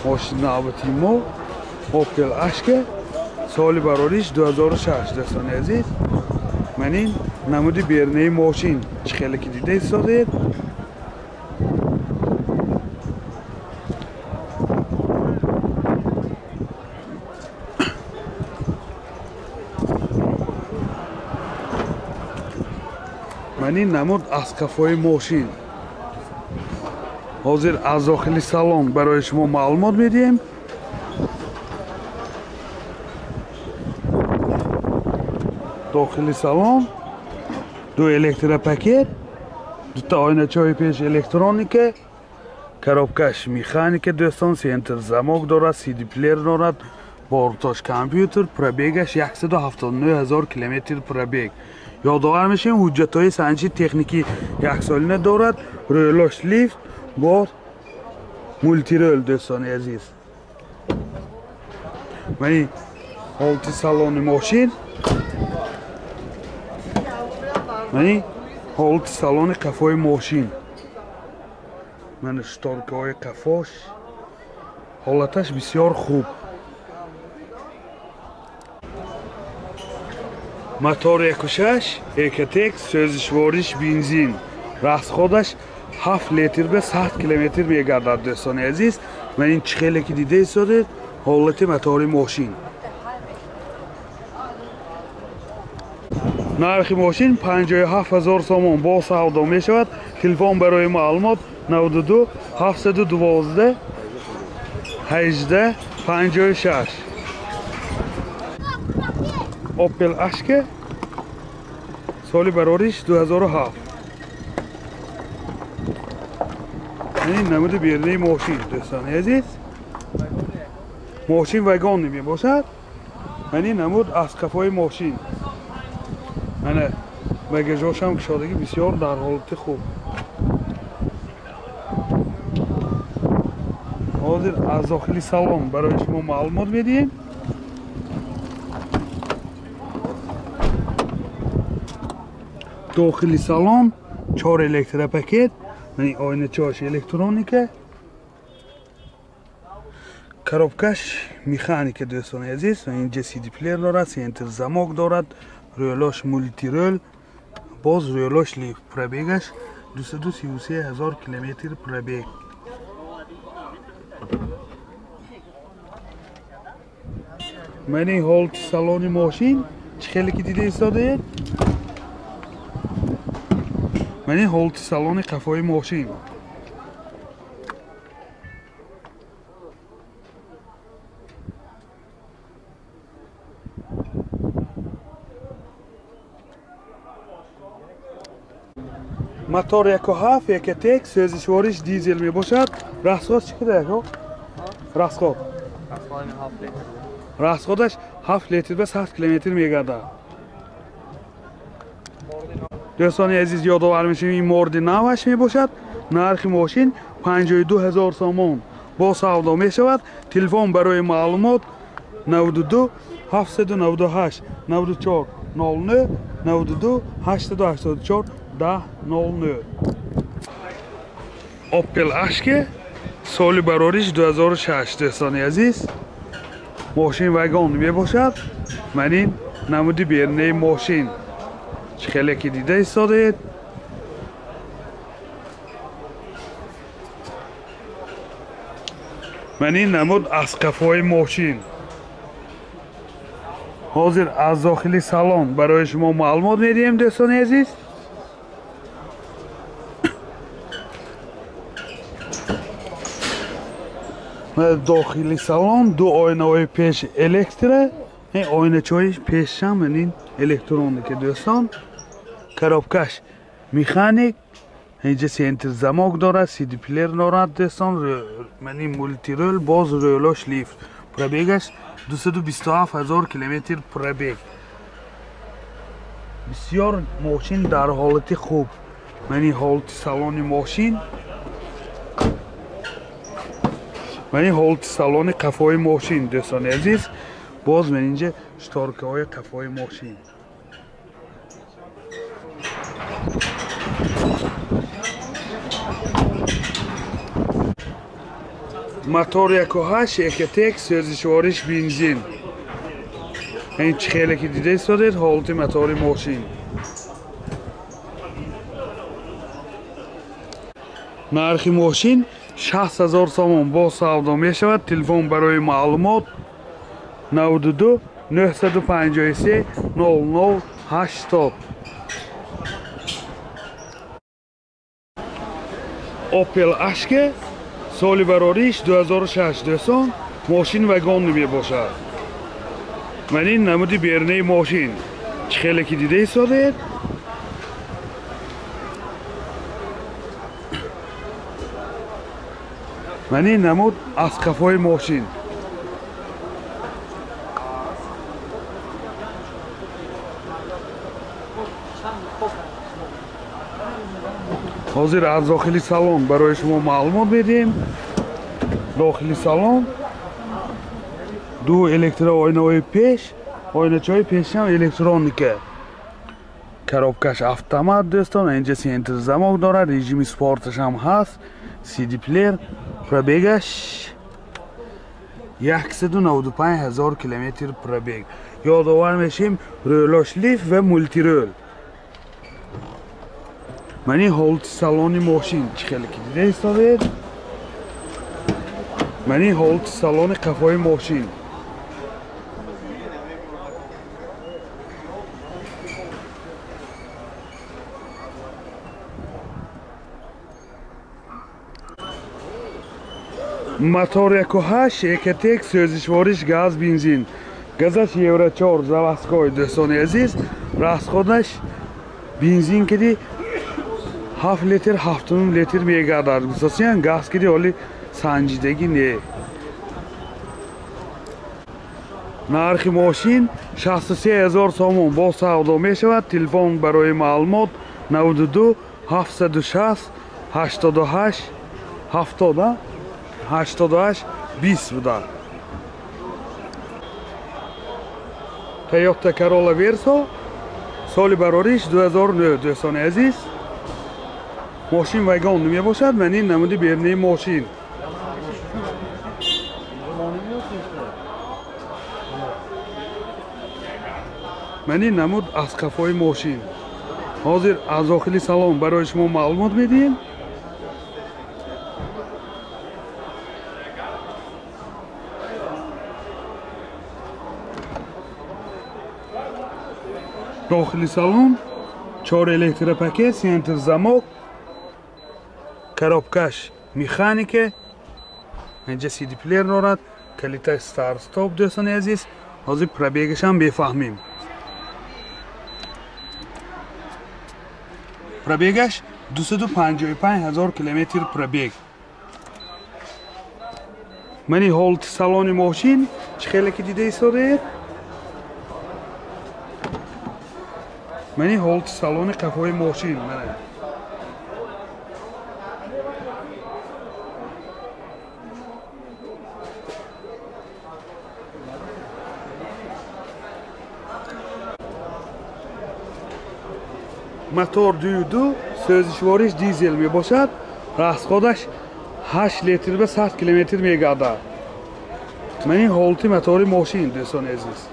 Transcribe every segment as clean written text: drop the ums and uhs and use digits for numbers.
ماشین نوبتی ما اوپل اشک سال برارش 2006 دوستان عزیز. من این نمود بیرنه ماشین خیلی که دیده ایستادید. من این نمود از کفای ماشین حاضر از داخل سالن برای شما معلومات میدیم. داخل سالن دو الکتروپاکت، دو تا آینه چای پیش الکترونیکه، کارابکش میخانیک دوستان، سنتر زماک دارد، سی دی پلیر دارد، بارتاش کامپیوتر، پرابیگش 179,000 کیلومتر پرابیگ. یادآور میشیم حجت‌های سنجی تکنیکی یک سالانه دارد. رویلاش لیفت با مولتی رول دوستان عزیز. من حالت سالن ماشین، من حالت سالن قفای ماشین، من شتارکه های قفاش حالتش بسیار خوب. موتور 1.6 ایکاتکس سوزشوارش بنزین، راسخودش 7 لیتر به 100 کیلومتر میگردد دوستان عزیز. من این خیلی که دیده ایستادید حالت موتور ماشین. نرخ ماشین 57,000 تومان با سودا می شود. تلفن برای معلومات 92 712 18 56. اوپل اشک سال برارش 2007. این نمود بیرنه ماشین دوستان عزیز. ماشین وگان نمی باشد. من این نمود از کفای ماشین. من بگاژش هم کشادگی بسیار در حالت خوب. حاضر از داخل سالن برای شما معلومات میدیم. داخل سالن 4 الکتروپاکت، یعنی آینه چاش الکترونیکه، کارابکش میخانیک دوستان عزیز. اینجا سی دی پلیر دارد، سنتر زماک دارد، رویلاش مولتی رول، باز رویلاش لیفت. پرابیگش 233,000 کیلومتر پرابیگ. من این حالت سالن ماشین خیلی که دیده ایستاده. من این حالت سالن قفای ماشین. موتور 1.7 ایکاتکس سوزشوارش دیزل می باشد. راسخود چقدر یکو؟ راسخود راسخودش 7 لیتر به 100 کیلومتر میگردد. دوستان عزیز یادآور میشیم این مورد نوش می باشد. نرخ ماشین 52,000 تومان با سودا می شود. تلفن برای معلومات 92 798 94 09 92 884 1009. اوپل اشک سال برارش 2006 دوستان عزیز. ماشین وگان می باشد. من این نمود بیرنه ماشین خیلی که دیده ایستادید. من این نمود از کفای ماشین حاضر از داخل سالن برای شما معلومات میدیم دوستان عزیز. داخل سالن دو آینه های پیش الکتره، این آینه چای پیش هم این الکترونیک دوستان. کارابکش میخانیک، اینجا سنتر زماک دارد، سی دی پلیر دارد دوستان. من این مولتی رول، باز رویلاش لیفت. پرابیگش 227,000 کیلومتر پرابیگ. بسیار ماشین در حالت خوب. من این حالت سالن ماشین، من این حالت سالن قفای ماشین دوستان عزیز. باز من اینجا شتارکه های قفای ماشین. موتور 1.8 اکتک سوزشوارش بنزین. این خیلی که دیده استادید حالت موتور ماشین. نرخ ماشین 60,000 سوم با سودا می شود. تلفن برای معلومات 92 953 0080. اوپل اشک سال براریش 2006 دوستان ماشین وگان می باشد. من این نمودی بیرنه ماشین خیلی که دیده استادید. من این نمود از قفای ماشین. حاضر از داخلی سالن برای شما معلومات بدیم. داخلی سالن دو الکترو آینه پیش، آینه چای پیش هم الکترونیکه. کارابکش اتومات دوستان. اینجا سنتر زماک داره. رژیم سپورتش هم هست. سی دی پلیر. پربیگش 195,000 کیلومتر پربیگ. یادآور میشیم رولاش لیف و مولتی رول. من این حالت سالن ماشین خیلی که دیده استادید. من این حالت سالن قفای ماشین. موتور 1.8 اکتک سوزشوارش گاز بنزین. گازش یورو 4 заводской دوستان عزیز. расходش بنزین کدی 7 لیتر 7 لیتر میگردد. اساساً گاز کدی ولی سنجیدگی نه. نرخ ماشین 63,000 سوم با سودا می شود. تلفن برای معلومات 92 760 88 70 88 20 بوده. تویوتا کرولا ورسو سال براریش 2009 دوستان عزیز. ماشین وگان می باشد. من این نمودی بیرنه ماشین. من این نمود از قفای ماشین. حاضر از داخلی سالن برای شما معلومات میدیم. داخلی سالن 4 الکتر پاکت سنتر زماک کارابکش مکانیکه. اینجا سی دی پلیر دارد. کلیت استارت استاپ دوستان عزیز. حاضر پربیگش هم بفهمیم. پربیگش 255,000 کیلومتر پربیگ. من این حالت سالن ماشین خیلی که دیده استادید. من این حالت سالن قفای ماشین. موتور 2 سوزشوارش دیزل می باشد. расходش 8 لیتر به 100 کیلومتر می گردد. من این حالت موتور ماشین دوستان عزیز.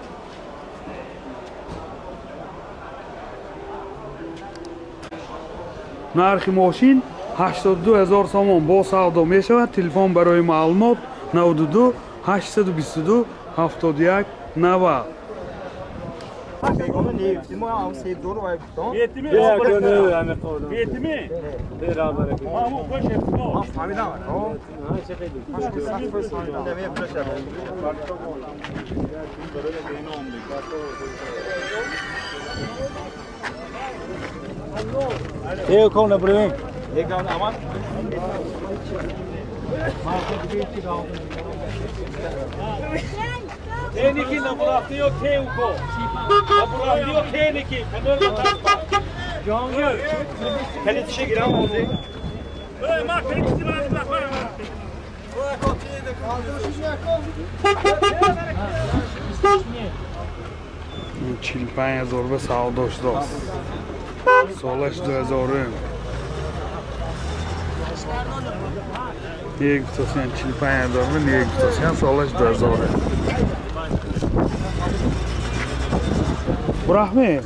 نرخ ماشین 82,000 سوم با سودا می شود. تلفن برای معلومات 92 822 71 90. Ev konu buraya. Aman. Teniki na bırakıyor Teuko. Na bırakıyor Teniki. Kadar da takma. Cangır. Kelit işe giren oldu. Öyle mak kelit işe bana bırakma. Bu ekotiyi de kaldırışın yakın. 45 000 به سعادش داست سالش 2000 یک توسیان 45 000 به یک توسیان سالش 2000 برحمه